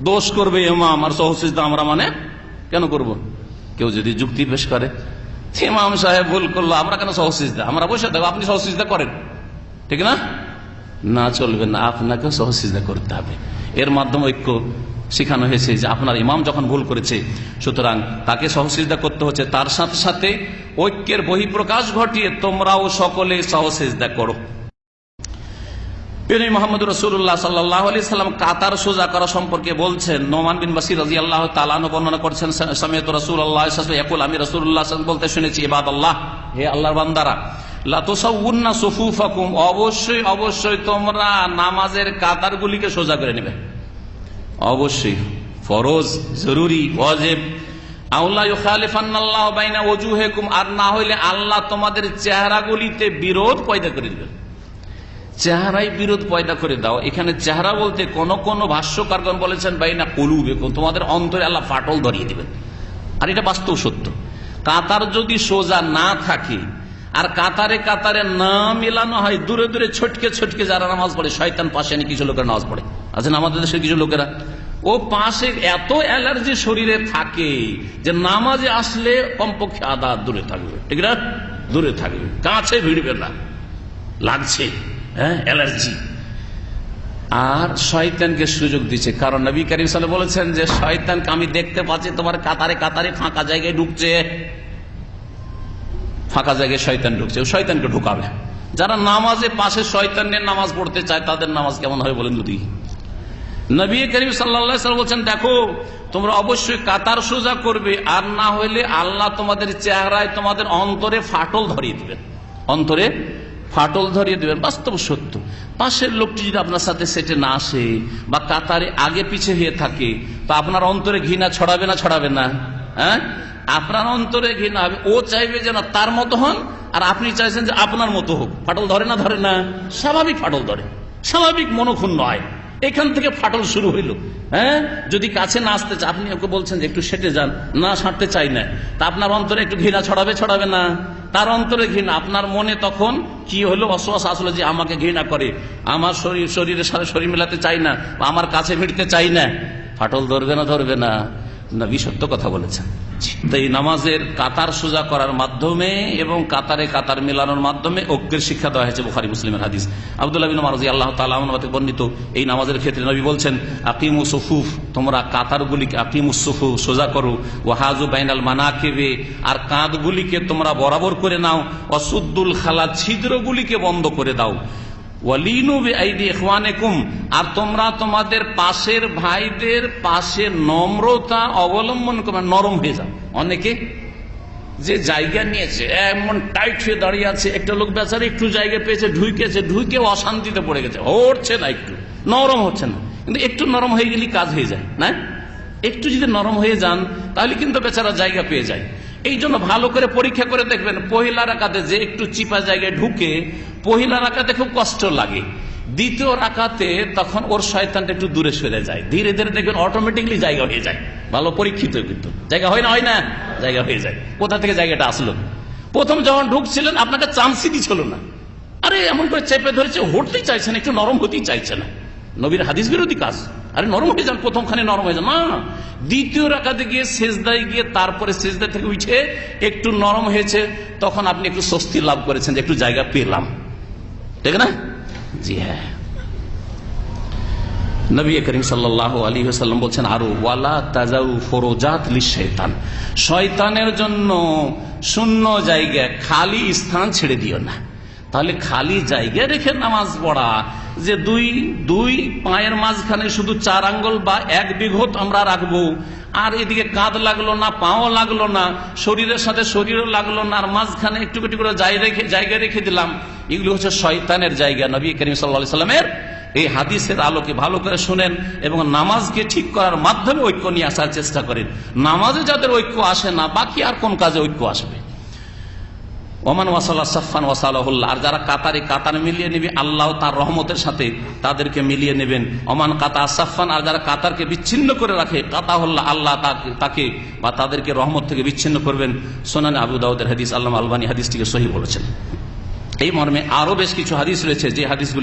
দোষ করবে ইমাম আর সহসিজদা আমরা মানে কেন করব? কেউ যদি যুক্তি পেশ করে ইমাম সাহেব ভুল করলো, আমরা কেন সহসিজদা, আমরা বসে থাকবো, আপনি সহসিজদা করেন, ঠিক না? না, চলবে না, আপনাকে সহসিজদা করতে হবে। এর মাধ্যমে ঐক্য শেখানো হয়েছে যে আপনার ইমাম যখন ভুল করেছে সুতরাং তাকে সহসিজদা করতে হচ্ছে, তার সাথে সাথে ঐক্যের বহিঃপ্রকাশ ঘটিয়ে তোমরাও সকলে সহসিজদা করো। মুহাম্মদ রাসূলুল্লাহ সাল্লাল্লাহু আলাইহি সাল্লাম কাতার সোজা করা সম্পর্কে বলছেন। নোমান বিন বাশির রাদিয়াল্লাহু তাআলা আনহু বর্ণনা করেছেন, সামিআতু রাসূলুল্লাহ সাল্লাল্লাহু আলাইহি ওয়াসাল্লাম ইয়াকুল, আমি রাসূলুল্লাহ সাল্লাল্লাহু আলাইহি ওয়াসাল্লাম বলতে শুনেছি, ইবাদাল্লাহ, হে আল্লাহর বান্দারা, লা তুসাউউন্না সুফুফাকুম, অবশ্যই অবশ্যই তোমরা নামাজের কাতারগুলিকে সোজা করে নেবে, অবশ্যই ফরজ, জরুরি, ওয়াজিব। আল্লাহ ইউখালিফান্নাল্লাহু বাইনা ওয়াজুহিকুম, আর না হইলে আল্লাহ তোমাদের চেহারাগুলিতে বিরোধ পয়দা করে দিবেন। চেহারাই বিরোধ পয়দা করে দাও। এখানে চেহারা বলতে কোন কোন ভাষ্যকারগণ বলেছেন বাইনা কুলুবিকুম, তোমাদের অন্তরে আল্লাহ ফাটল ধরিয়ে দিবেন। আর এটা বাস্তব সত্য। কাতার যদি সোজা না থাকে আর কাতারে কাতারে না মেলানো হয়, দূরে দূরে ছটকে ছটকে যারা নামাজ পড়ে, শয়তান পাশে আনি কিছু লোকের নামাজ পড়ে আছেন আমাদের দেশের কিছু লোকেরা, ও পাশে এত অ্যালার্জি শরীরে থাকে যে নামাজে আসলে কমপক্ষে আধা দূরে থাকবে, ঠিক না? দূরে থাকবে, কাছে ভিড়বে না, লাগছে অ্যালার্জি। আর শয়তানকে সুযোগ দিচ্ছে, কারণ নবী করিম সাল্লাল্লাহু আলাইহি ওয়াসাল্লাম বলেছেন যে শয়তানকে আমি দেখতে পাচ্ছি তোমার কাতারে কাতারে ফাঁকা জায়গায় ঢুকছে, ফাঁকা জায়গায় শয়তান ঢুকছে, শয়তানকে ঢুকাবে। যারা নামাজে পাশে শয়তানের নামাজ পড়তে চায় তাদের নামাজ কেমন হয় বলেন যদি? নবী করিম সাল্লাল্লাহু আলাইহি ওয়াসাল্লাম বলছেন, দেখো তোমরা অবশ্যই কাতার সোজা করবে, আর না হইলে আল্লাহ তোমাদের চেহারায় তোমাদের অন্তরে ফাটল ধরিয়ে দিবেন, অন্তরে ফাটল ধরিয়ে দিবেন। বাস্তব সত্য। পাশের লোকটি যদি আপনার সাথে সেটে না আসে বা কাতারে আগে পিছে হয়ে থাকে, তো আপনার অন্তরে ঘৃণা ছড়াবে না ছড়াবে না? আপনার অন্তরে ঘৃণা হবে। ও চাইবে যেন তার মতো হন, আর আপনি চাইছেন যে আপনার মতো হোক। ফাটল ধরে না ধরে না? স্বাভাবিক ফাটল ধরে, স্বাভাবিক মনক্ষুণ্ণ হয়। এখান থেকে ফাটল শুরু হইল। যদি কাছে না আসতে চায়, আপনি ওকে বলছেন যে একটু সেটে যান, না ছাড়তে চাই না, তা আপনার অন্তরে একটু ঘৃণা ছড়াবে ছড়াবে না? তার অন্তরে ঘৃণা, আপনার মনে তখন কি হলো? অশ্বাস আসলো যে আমাকে ঘৃণা করে, আমার শরীরের সাথে শরীর মেলাতে চাই না, আমার কাছে ভিড়তে চাই না। ফাটল ধরবে না ধরবে না? নবী সত্য কথা বলেছেন। তাই নামাজের কাতার সোজা করার মাধ্যমে এবং কাতারে কাতার মেলানোর মাধ্যমে ঐক্যের শিক্ষা দেওয়া হয়েছে। বুখারী মুসলিমের হাদিস। আব্দুল্লাহ বিন উমর রাদিয়াল্লাহু তাআলা আনহু থেকে বর্ণিত এই নামাজের ক্ষেত্রে নবী বলছেন, আকিমু সুফুফ, তোমরা কাতারগুলিকে আকিমু সুফুফ সোজা করো, ওয়াহাজু বাইনাল মানাকিবে, আর কাঁধগুলিকে তোমরা বরাবর করে নাও, ওয়াসুদ্দুল খালা, ছিদ্রগুলিকে বন্ধ করে দাও, ওয়ালিনু বিআইদি ইখওয়ানিকুম, আর তোমরা তোমাদের পাশের ভাইদের পাশে নম্রতা অবলম্বন করে নরম হয়ে যাও। অনেকে যে জায়গা নিয়েছে এমন টাইট হয়ে দাঁড়িয়ে আছে, একটা লোক বেচারা একটু জায়গা পেয়েছে, ঢুকে অশান্তিতে পড়ে গেছে, হচ্ছে না, একটু নরম হচ্ছে না। কিন্তু একটু নরম হয়ে গেলে কাজ হয়ে যায় না? একটু যদি নরম হয়ে যান তাহলে কিন্তু বেচারা জায়গা পেয়ে যায়। এই জন্য ভালো করে পরীক্ষা করে দেখবেন, পহিলা রাকাতে যে একটু চিপা জায়গায় ঢুকে পহিলা রাকাতে খুব কষ্ট লাগে, দ্বিতীয় রাকাতে তখন ওর শয়তানটা একটু দূরে সরে যায়, ধীরে ধীরে দেখবেন অটোমেটিকলি জায়গা হয়ে যায়। ভালো পরীক্ষিত, কিন্তু জায়গা হয় না? হয় না? জায়গা হয়ে যায়। কোথা থেকে জায়গাটা আসলো? প্রথম যখন ঢুকছিলেন আপনাকে চান্সই দিচ্ছিল না, আরে এমন করে চেপে ধরেছে, হতেই চাইছে না, একটু নরম হতেই চাইছে না। নবীর হাদিস বিরোধী কাজ। আরে নরম হয়ে যান, প্রথমখানে নরম হয়ে যান না, দ্বিতীয় রাকাতে গিয়ে সেজদায় গিয়ে তারপরে সেজদা থেকে উঠে একটু নরম হয়েছে, তখন আপনি একটু স্বস্তি লাভ করেছেন যে একটু জায়গা পেলাম, ঠিক না? জি হ্যাঁ। নবী করিম সাল্লাল্লাহু আলাইহি ওয়াসাল্লাম বলছেন আরো, ওয়ালা তাজাউ ফুরুজাত লিশাইতান, শয়তানের জন্য শূন্য জায়গা, খালি স্থান ছেড়ে দিও না। তাহলে খালি জায়গা রেখে নামাজ পড়া, যে দুই পায়ের মাঝখানে শুধু 4 আঙ্গুল বা 1 বিঘত আমরা রাখবো, আর এদিকে কাঁধ লাগলো না, পাও লাগলো না, শরীরের সাথে শরীরও লাগলো না, আর মাঝখানে একটু একটু করে জায়গা রেখে দিলাম, এগুলো হচ্ছে শয়তানের জায়গা। নবী করিম সাল্লাল্লাহু আলাইহি ওয়াসাল্লামের এই হাদিসের আলোকে ভালো করে শুনেন এবং নামাজকে ঠিক করার মাধ্যমে ঐক্য নিয়ে আসার চেষ্টা করেন। নামাজে যাদের ঐক্য আসে না, বাকি আর কোন কাজে ঐক্য আসবে? ওমান ওয়াসাল্লাহ সাফান ওয়াসালাহুল্লাহ, আর যারা কাতার মিলিয়ে নেবে আল্লাহ তার রহমতের সাথে তাদেরকে মিলিয়ে নেবেন। ওমান কাতা সাফান, আর যারা কাতারকে বিচ্ছিন্ন করে রাখে, কাতাহুল্লাহ, আল্লাহ তাকে বা তাদেরকে রহমত থেকে বিচ্ছিন্ন করবেন। সুনানে আবু দাউদের হাদিস, আল্লামা আলবানী হাদিসটিকে সহিহ বলেছেন। এই মর্মে আরো বেশ কিছু হাদিস রয়েছে, যে হাদিসগুলি